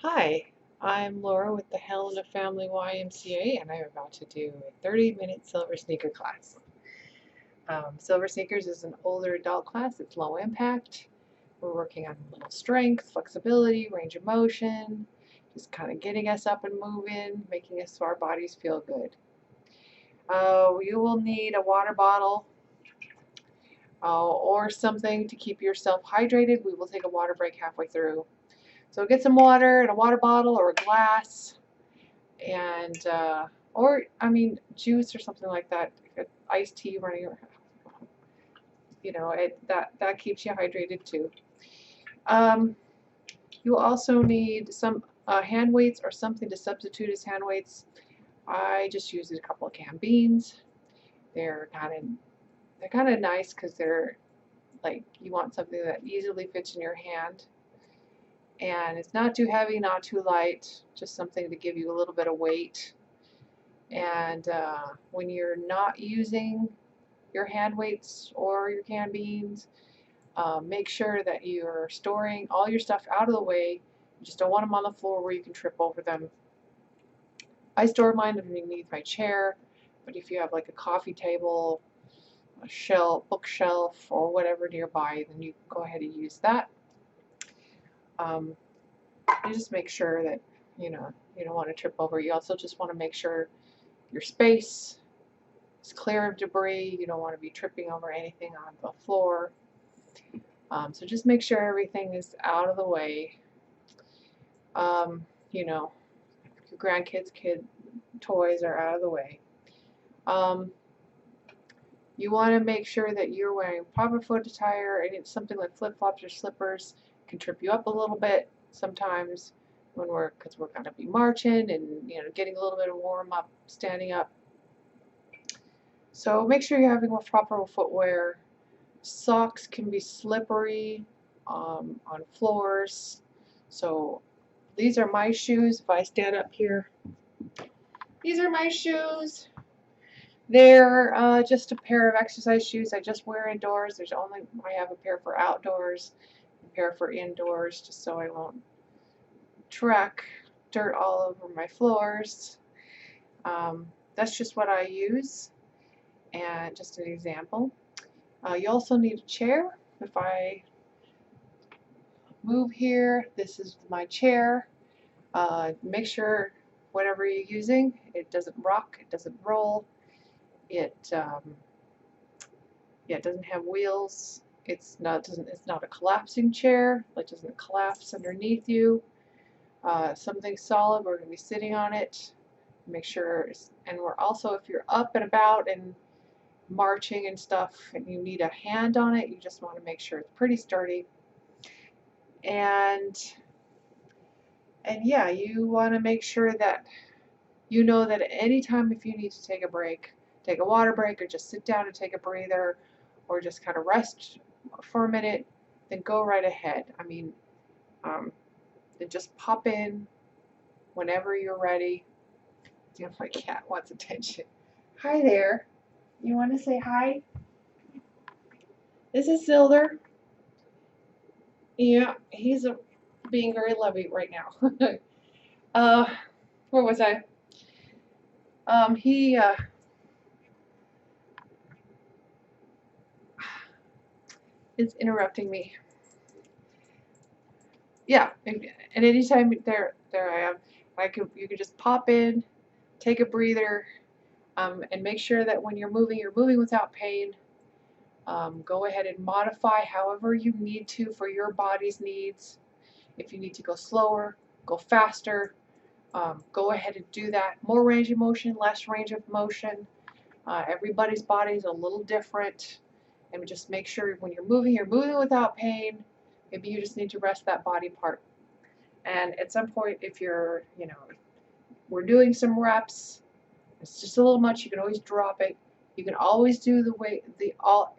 Hi, I'm Laura with the Helena Family YMCA, and I'm about to do a 30-minute silver sneaker class. Silver sneakers is an older adult class. It's low impact. We're working on a little strength, flexibility, range of motion, just kind of getting us up and moving, making us so our bodies feel good. You will need a water bottle or something to keep yourself hydrated. We will take a water break halfway through. So get some water in a water bottle or a glass, and or I mean juice or something like that, iced tea running, that keeps you hydrated too. Um, you also need some hand weights or something to substitute as hand weights. I just used a couple of canned beans. They're kind of nice because they're like, you want something that easily fits in your hand, and it's not too heavy, not too light, just something to give you a little bit of weight. And when you're not using your hand weights or your canned beans, make sure that you're storing all your stuff out of the way. You just don't want them on the floor where you can trip over them. I store mine underneath my chair, but if you have like a coffee table, a shelf, bookshelf, or whatever nearby, then you go ahead and use that. You just make sure that you don't want to trip over. You also just want to make sure your space is clear of debris. You don't want to be tripping over anything on the floor. So just make sure everything is out of the way. Your grandkids' toys are out of the way. You want to make sure that you're wearing proper foot attire, and it's something like flip-flops or slippers can trip you up a little bit sometimes because we're going to be marching and getting a little bit of warm up, standing up. So make sure you're having proper footwear. Socks can be slippery on floors. So these are my shoes. If I stand up here, these are my shoes. They're just a pair of exercise shoes I just wear indoors. I have a pair for outdoors, a pair for indoors, just so I won't track dirt all over my floors. That's just what I use, and just an example. You also need a chair. If I move here, this is my chair. Make sure whatever you're using, it doesn't rock, it doesn't roll, it doesn't have wheels. It's not a collapsing chair. It doesn't collapse underneath you. Something solid. We're going to be sitting on it. Make sure, and we're also, if you're up and about and marching and stuff, and you need a hand on it, you just want to make sure it's pretty sturdy. And yeah, you want to make sure that you know that at any time, if you need to take a break, take a water break, or just sit down and take a breather, or just kind of rest for a minute, then go right ahead. I mean, then just pop in whenever you're ready. My cat wants attention. Hi there. You want to say hi? This is Silver. Yeah, he's being very lovey right now. Where was I? He is interrupting me. Yeah, and anytime there I am, you can just pop in, take a breather, and make sure that when you're moving without pain. Go ahead and modify however you need to for your body's needs. If you need to go slower, go faster, go ahead and do that. More range of motion, less range of motion. Everybody's body is a little different, and just make sure when you're moving without pain. Maybe you just need to rest that body part. And at some point, if we're doing some reps, it's just a little much, you can always drop it. You can always do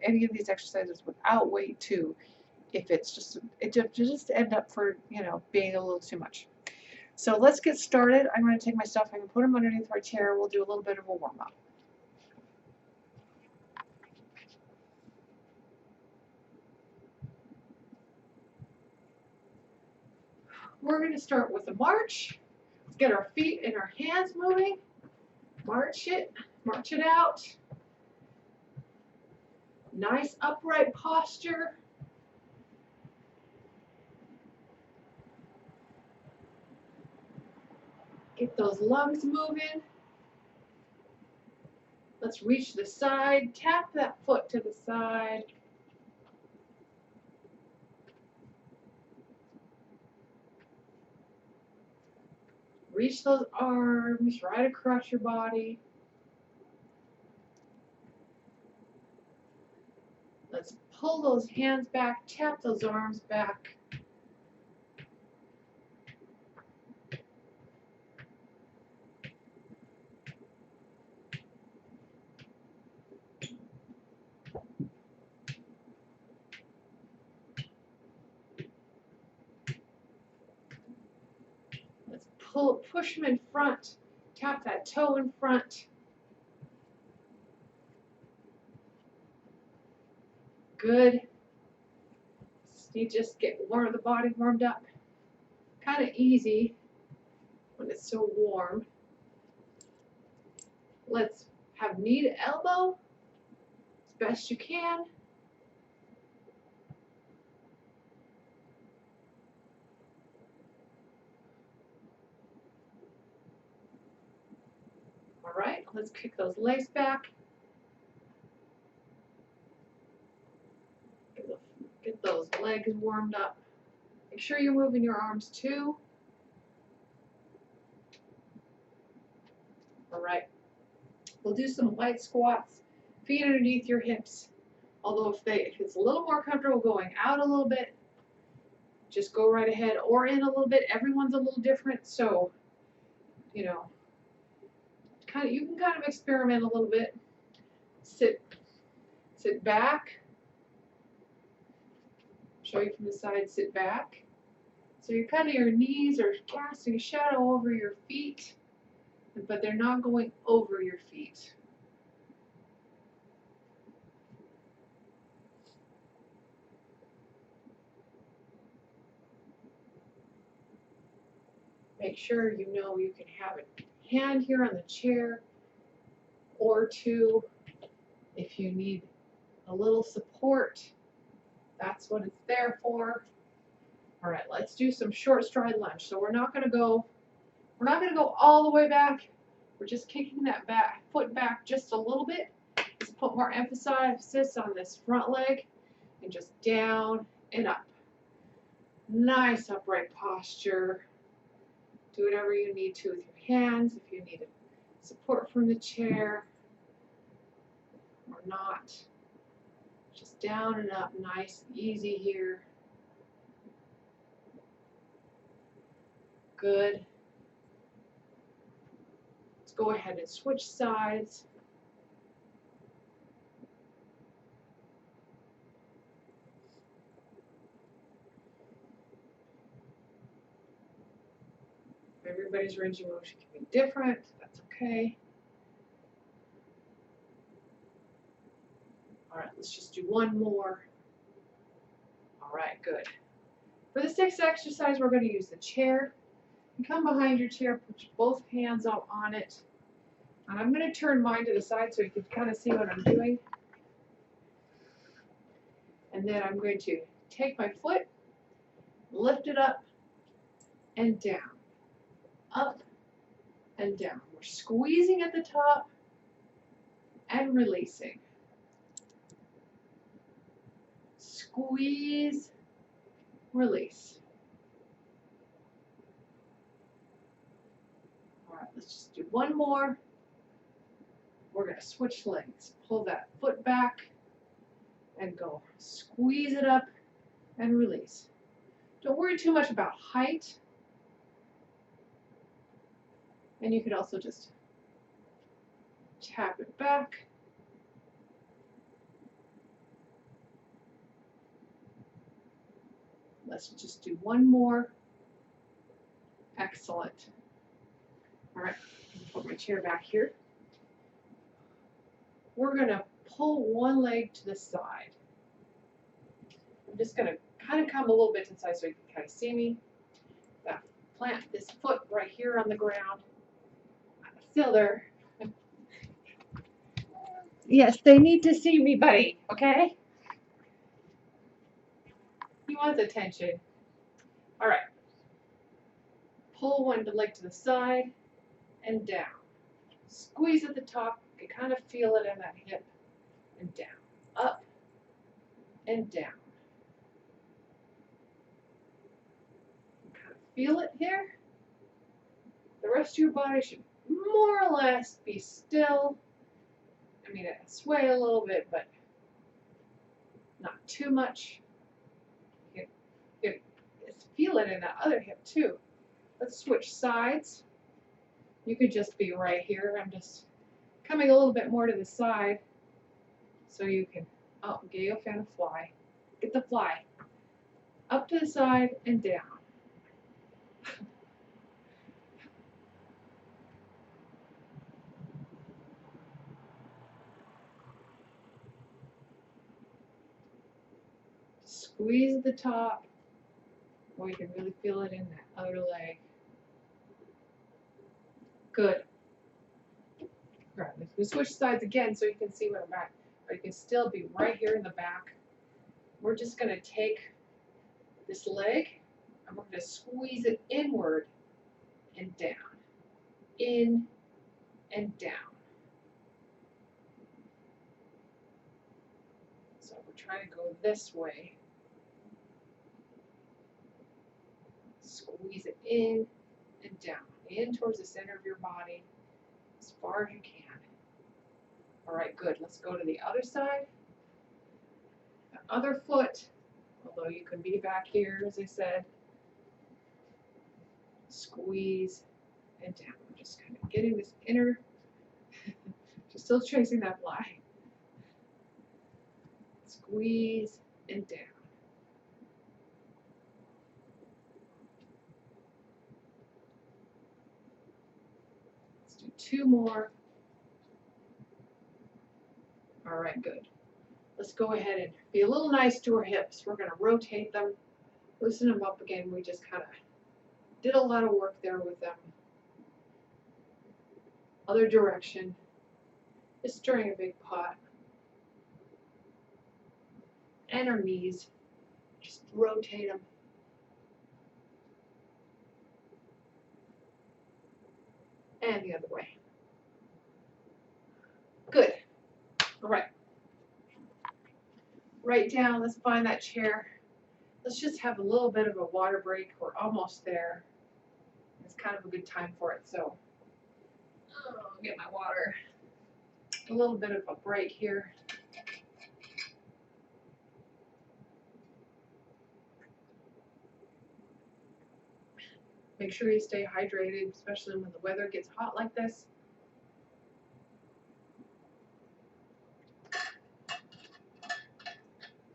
any of these exercises without weight too, if it just end up for being a little too much. So let's get started. I'm going to take my stuff. I can put them underneath our chair. We'll do a little bit of a warm up. we're going to start with a march. Let's get our feet and our hands moving. March it out. Nice upright posture. Get those lungs moving. Let's reach the side. Tap that foot to the side. Reach those arms right across your body. Let's pull those hands back, tap those arms back. Let's push them in front. Tap that toe in front. Good. You just get the body warmed up. Kind of easy when it's so warm. Let's have knee to elbow as best you can. All right, let's kick those legs back. Get those legs warmed up. Make sure you're moving your arms too. All right, we'll do some light squats, feet underneath your hips. Although if it's a little more comfortable going out a little bit, just go right ahead, or in a little bit. Everyone's a little different, so you know, you can kind of experiment a little bit. Sit back. Show you from the side. Sit back. So your knees are casting a shadow over your feet, but they're not going over your feet. Make sure you know you can have a hand here on the chair or two if you need a little support. That's what it's there for. All right, let's do some short stride lunge. So we're not going to go all the way back. We're just kicking that foot back just a little bit. Let's put more emphasis on this front leg and just down and up. Nice upright posture. Do whatever you need to with your hands. If you need support from the chair or not. Just down and up, nice and easy here. Good. Let's go ahead and switch sides. Everybody's range of motion can be different. That's okay. All right, let's just do one more. All right, good. For this next exercise, we're going to use the chair. You come behind your chair, put both hands up on it. And I'm going to turn mine to the side so you can kind of see what I'm doing. And then I'm going to take my foot, lift it up and down. Up and down. We're squeezing at the top and releasing. Squeeze, release. All right, let's just do one more. We're going to switch legs. Pull that foot back and go. Squeeze it up and release. Don't worry too much about height. And you could also just tap it back. Let's just do one more. Excellent. All right, put my chair back here. We're going to pull one leg to the side. I'm just going to kind of come a little bit to the side so you can kind of see me. plant this foot right here on the ground. Still there. Yes, they need to see me, buddy, okay? He wants attention. All right. Pull one leg to the side and down. Squeeze at the top. You can kind of feel it in that hip and down. Up and down. You kind of feel it here. The rest of your body should more or less be still. I mean, it sway a little bit, but not too much. You can feel it in that other hip too. Let's switch sides. You could just be right here. I'm just coming a little bit more to the side so you can, oh, Gail found a fly. Get the fly. Up to the side and down. Squeeze at the top, or you can really feel it in that other leg. Good. Right. We switch sides again so you can see what I'm at, or you can still be right here in the back. We're just going to take this leg and we're going to squeeze it inward and down, in and down. So we're trying to go this way. Squeeze it in and down, in towards the center of your body as far as you can. All right, good. Let's go to the other side. The other foot, although you can be back here, as I said. Squeeze and down. I'm just kind of getting this inner, just still tracing that line. Squeeze and down. Let's do two more. All right, good. Let's go ahead and be a little nice to our hips. We're going to rotate them, loosen them up again. We just kind of did a lot of work there with them. Other direction. Just stirring a big pot. And our knees. Just rotate them. And the other way. Good. All right. Right down. Let's find that chair. Let's just have a little bit of a water break. We're almost there. It's kind of a good time for it. So, I'll get my water. A little bit of a break here. Make sure you stay hydrated, especially when the weather gets hot like this.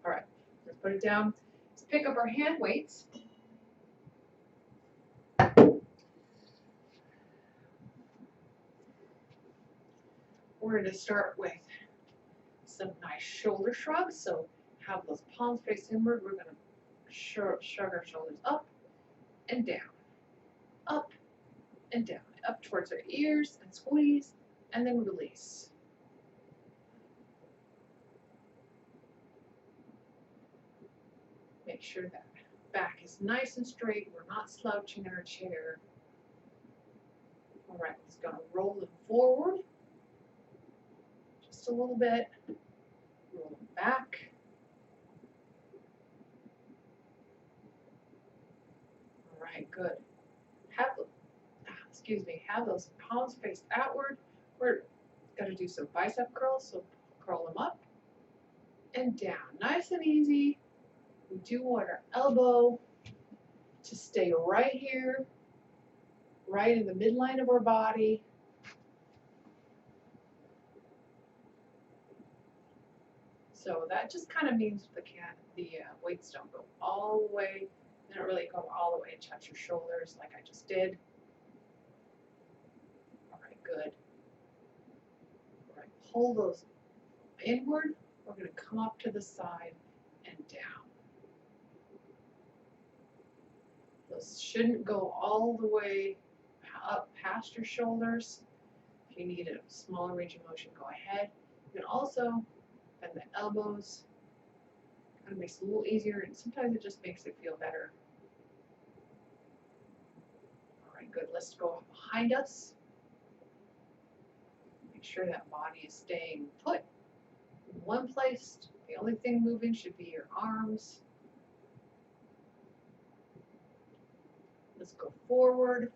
All right, let's put it down. Let's pick up our hand weights. We're going to start with some nice shoulder shrugs. So have those palms face inward. We're going to shrug our shoulders up and down, up and down, up towards our ears and squeeze, and then release. Make sure that back is nice and straight. We're not slouching in our chair. All right, let's go roll them forward. Just a little bit. Roll them back. All right, good. Have those palms faced outward. We're going to do some bicep curls, so curl them up and down. Nice and easy. We do want our elbow to stay right here, right in the midline of our body. So that just kind of means the weights don't go all the way. They don't really go all the way and touch your shoulders like I just did. All right, good. All right, pull those inward. We're going to come up to the side and down. Elbows shouldn't go all the way up past your shoulders. If you need a smaller range of motion, go ahead. You can also bend the elbows. Kind of makes it a little easier, and sometimes it just makes it feel better. All right, good. Let's go behind us. Make sure that body is staying put in one place. The only thing moving should be your arms. Let's go forward.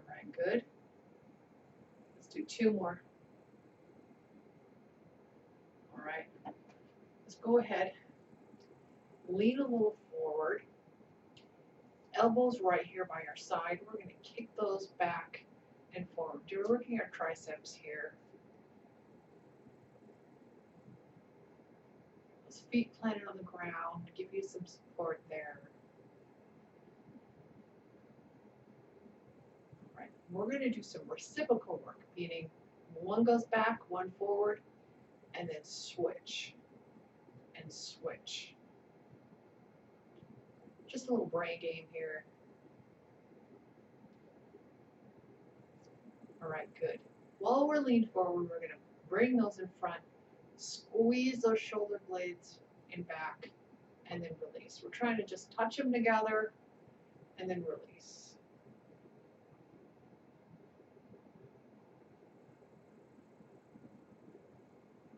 All right, good. Let's do 2 more. All right. Let's go ahead. Lean a little forward. Elbows right here by our side. We're going to kick those back and forward. We're working our triceps here. Those feet planted on the ground. Give you some support there. All right. We're going to do some reciprocal work, meaning one goes back, one forward, and then switch and switch. Just a little brain game here. All right, good. While we're leaned forward, we're going to bring those in front, squeeze those shoulder blades in back, and then release. We're trying to just touch them together and then release.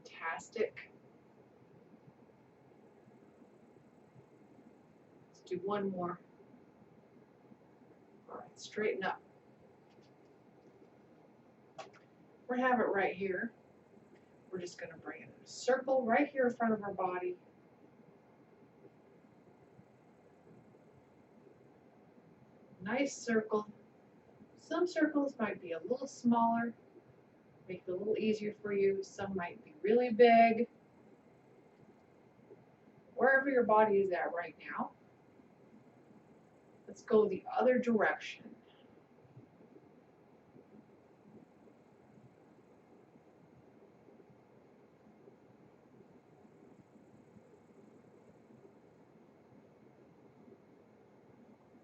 Fantastic. Let's do one more. All right, straighten up. We have it right here. We're just going to bring it in a circle right here in front of our body. Nice circle. Some circles might be a little smaller, make it a little easier for you. Some might be really big. Wherever your body is at right now, let's go the other direction.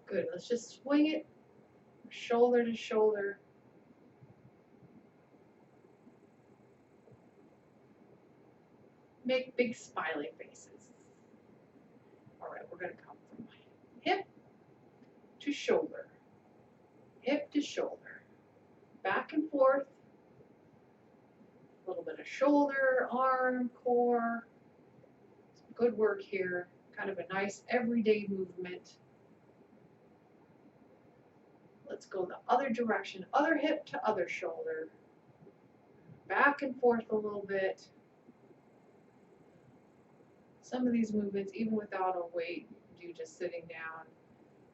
Good, let's just swing it shoulder to shoulder. Make big smiley faces. All right, we're going to come from hip to shoulder, hip to shoulder, back and forth. A little bit of shoulder, arm, core. Some good work here. Kind of a nice everyday movement. Let's go the other direction, other hip to other shoulder. Back and forth a little bit. Some of these movements, even without a weight, do just sitting down,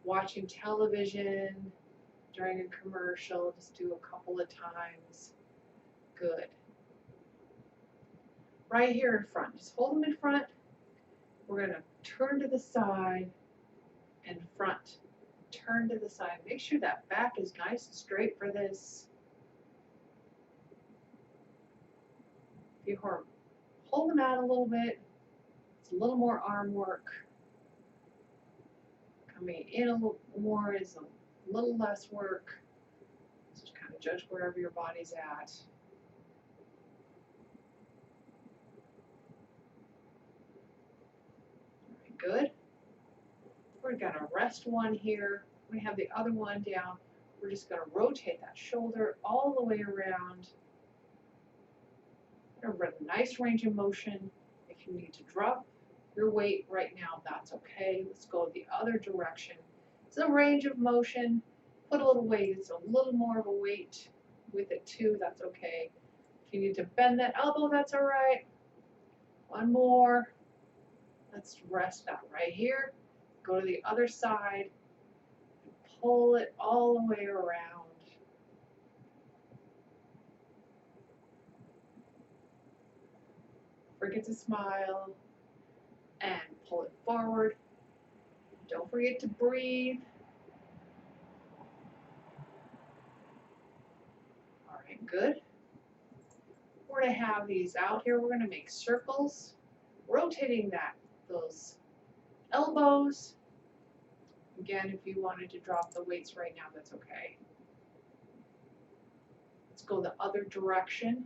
watching television during a commercial, just do a couple of times. Good. Right here in front, just hold them in front. We're going to turn to the side and front. Turn to the side. Make sure that back is nice and straight for this. If you hold them out a little bit, it's a little more arm work. Coming in a little more is a little less work. Just kind of judge wherever your body's at. All right, good. We're going to rest one here. We have the other one down. We're just going to rotate that shoulder all the way around. We're going to run a nice range of motion. If you need to drop your weight right now, that's okay. Let's go the other direction. It's a range of motion. Put a little weight. It's a little more of a weight with it too. That's okay. If you need to bend that elbow, that's all right. One more. Let's rest that right here. Go to the other side. Pull it all the way around. Forget to smile and pull it forward. Don't forget to breathe. All right, good. we're going to have these out here. We're going to make circles, rotating those elbows. Again, if you wanted to drop the weights right now, that's okay. Let's go the other direction.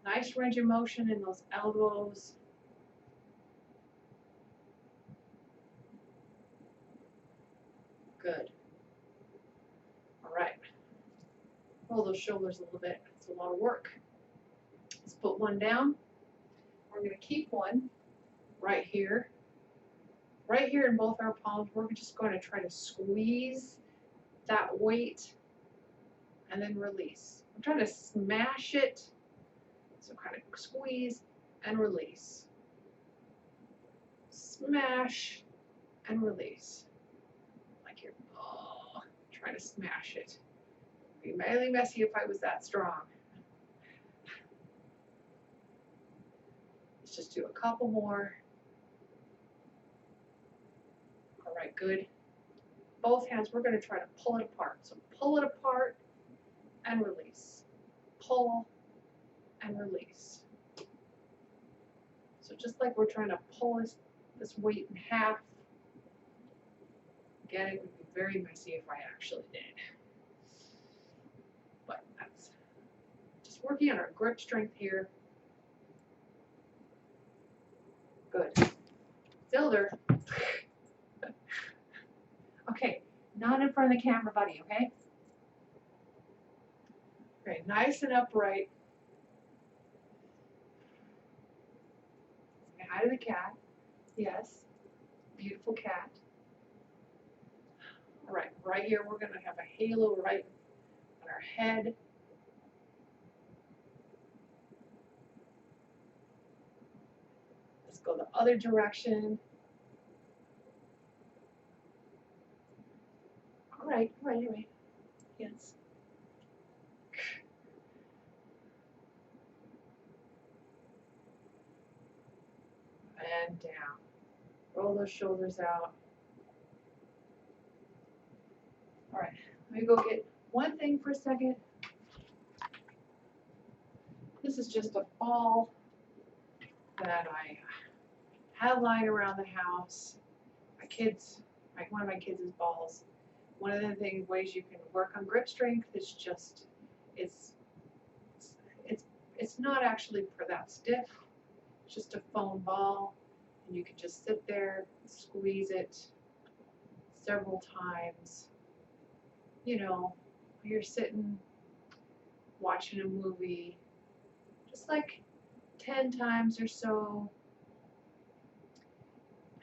Nice range of motion in those elbows. Good. All right. Roll those shoulders a little bit. It's a lot of work. Let's put one down. We're going to keep one right here. Right here in both our palms, we're just going to try to squeeze that weight and then release. I'm trying to smash it. So kind of squeeze and release. Smash and release. Like you're trying to smash it. It'd be really messy if I was that strong. Let's just do a couple more. All right, good. Both hands, we're going to try to pull it apart. So pull it apart and release. Pull and release. So just like we're trying to pull this weight in half. Again, it would be very messy if I actually did. But that's just working on our grip strength here. Good. Zilder. Okay, not in front of the camera, buddy, okay? Okay, nice and upright. Say hi to the cat. Yes, beautiful cat. All right, right here we're going to have a halo right on our head. Let's go the other direction. All right. Yes. And down. Roll those shoulders out. All right, let me go get one thing for a second. This is just a ball that I have lying around the house. One of my kids' balls. One of the ways you can work on grip strength is just, it's not actually that stiff. It's just a foam ball, and you can just sit there, squeeze it several times. You know, you're sitting watching a movie, just like 10 times or so,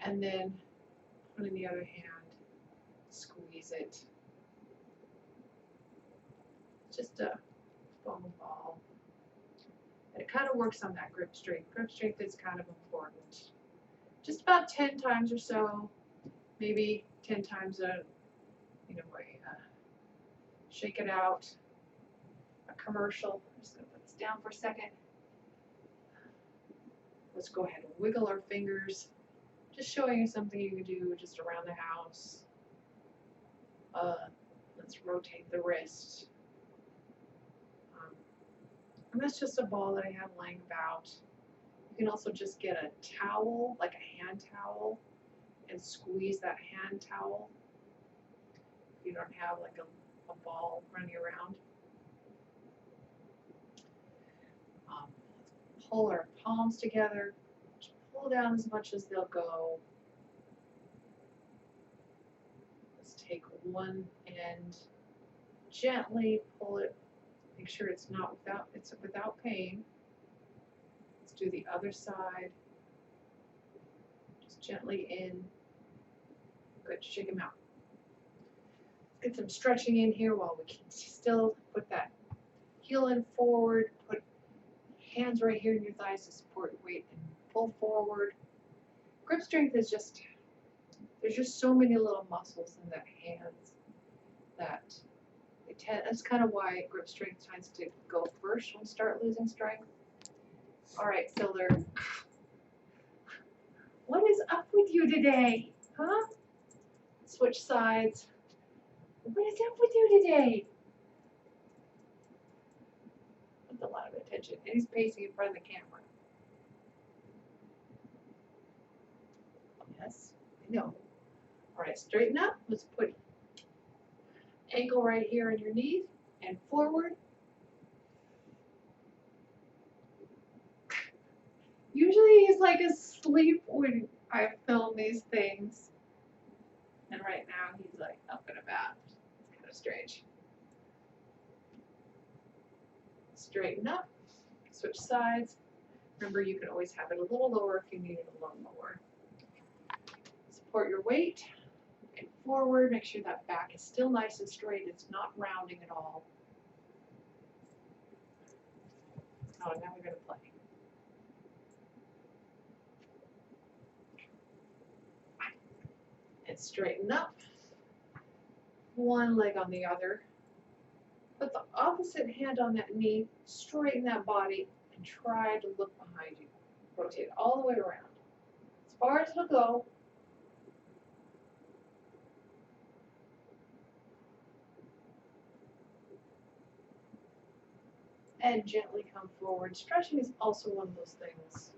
and then put in the other hand, squeeze it. Just a foam ball. And it kind of works on that grip strength. Grip strength is kind of important. Just about 10 times or so, maybe 10 times shake it out. A commercial. I'm just going to put this down for a second. Let's go ahead and wiggle our fingers. Just showing you something you can do just around the house. Let's rotate the wrist. And that's just a ball that I have laying about. You can also just get a towel, like a hand towel, and squeeze that hand towel. If you don't have like a ball running around. Pull our palms together. Just pull down as much as they'll go. Let's take one end, gently pull it. Make sure it's without pain. Let's do the other side. Just gently in. Good, shake them out. Let's get some stretching in here while we can still put that heel in forward. Put hands right here in your thighs to support your weight and pull forward. Grip strength is there's just so many little muscles in the hands that that's kind of why grip strength tends to go first when we start losing strength. All right, Silder. What is up with you today? Huh? Switch sides. What is up with you today? That's a lot attention. And he's pacing in front of the camera. Yes, I know. All right, straighten up. Let's put ankle right here on your knee and forward. Usually he's like asleep when I film these things. And right now he's like up and about. It's kind of strange. Straighten up, switch sides. Remember, you can always have it a little lower if you need it a little lower. Support your weight and forward. Make sure that back is still nice and straight. It's not rounding at all. Oh, now we're going to play. And straighten up. One leg on the other. Put the opposite hand on that knee, straighten that body, and try to look behind you. Rotate all the way around. As far as it'll go. And gently come forward. Stretching is also one of those things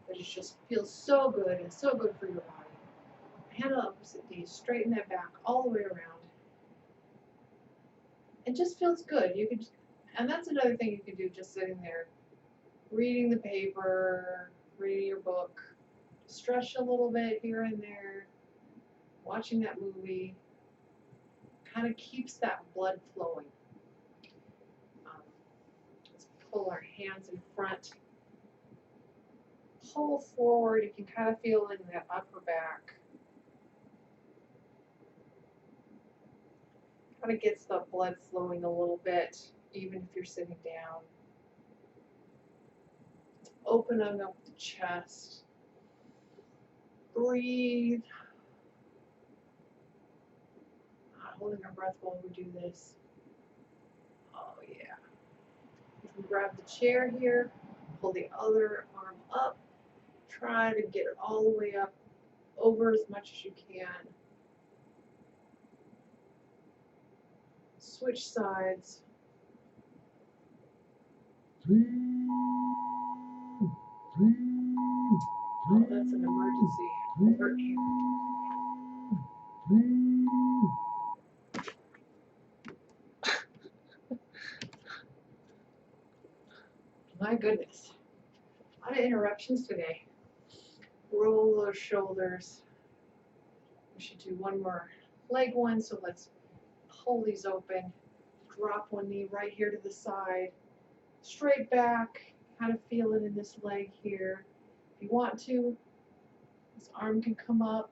that just feels so good and so good for your body. Hand on opposite knee, straighten that back all the way around. It just feels good. You can, and that's another thing you can do just sitting there, reading the paper, reading your book. Stretch a little bit here and there, watching that movie. Kind of keeps that blood flowing. Let's pull our hands in front. Pull forward. You can kind of feel it in that upper back. Kind of gets the blood flowing a little bit, even if you're sitting down. Opening up the chest. Breathe. Not holding our breath while we do this. Oh yeah. You can grab the chair here, pull the other arm up. Try to get it all the way up, over as much as you can. Switch sides. Oh, that's an emergency alert here. My goodness. A lot of interruptions today. Roll those shoulders. We should do one more leg one, so let's pull these open. Drop one knee right here to the side. Straight back. Kind of feel it in this leg here. If you want to, this arm can come up.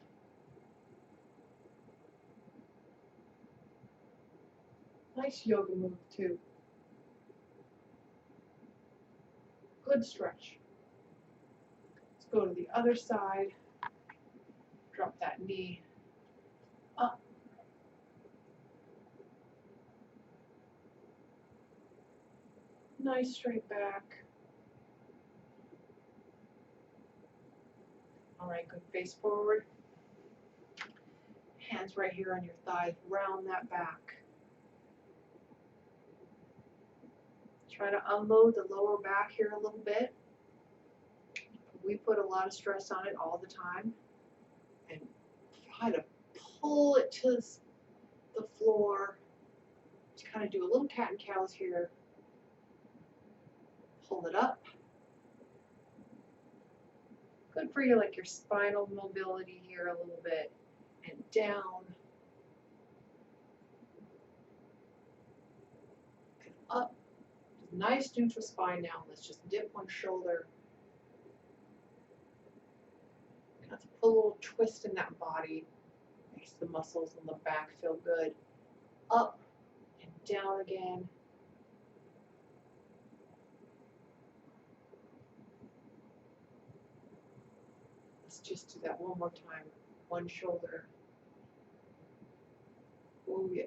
Nice yoga move too. Good stretch. Let's go to the other side. Drop that knee up. Nice straight back. All right, good face forward. Hands right here on your thighs, round that back. Try to unload the lower back here a little bit. We put a lot of stress on it all the time. And try to pull it to the floor. Just kind of do a little cat and cows here. Pull it up. Good for you, like your spinal mobility here a little bit. And down. And up. Nice neutral spine now. Let's just dip one shoulder. Let's put a little twist in that body. Makes the muscles in the back feel good. Up and down again. Let's just do that one more time. One shoulder. Oh yeah.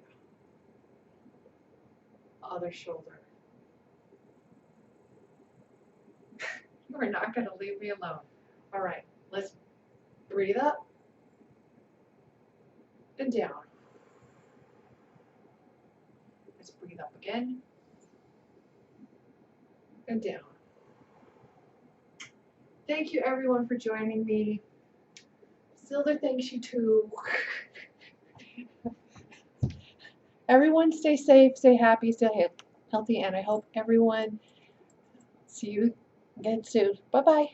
Other shoulder. You are not going to leave me alone. All right, let's breathe up and down. Let's breathe up again and down. Thank you everyone for joining me. Silver thanks you too. Everyone stay safe, stay happy, stay healthy, and I hope everyone see you again soon. Bye-bye.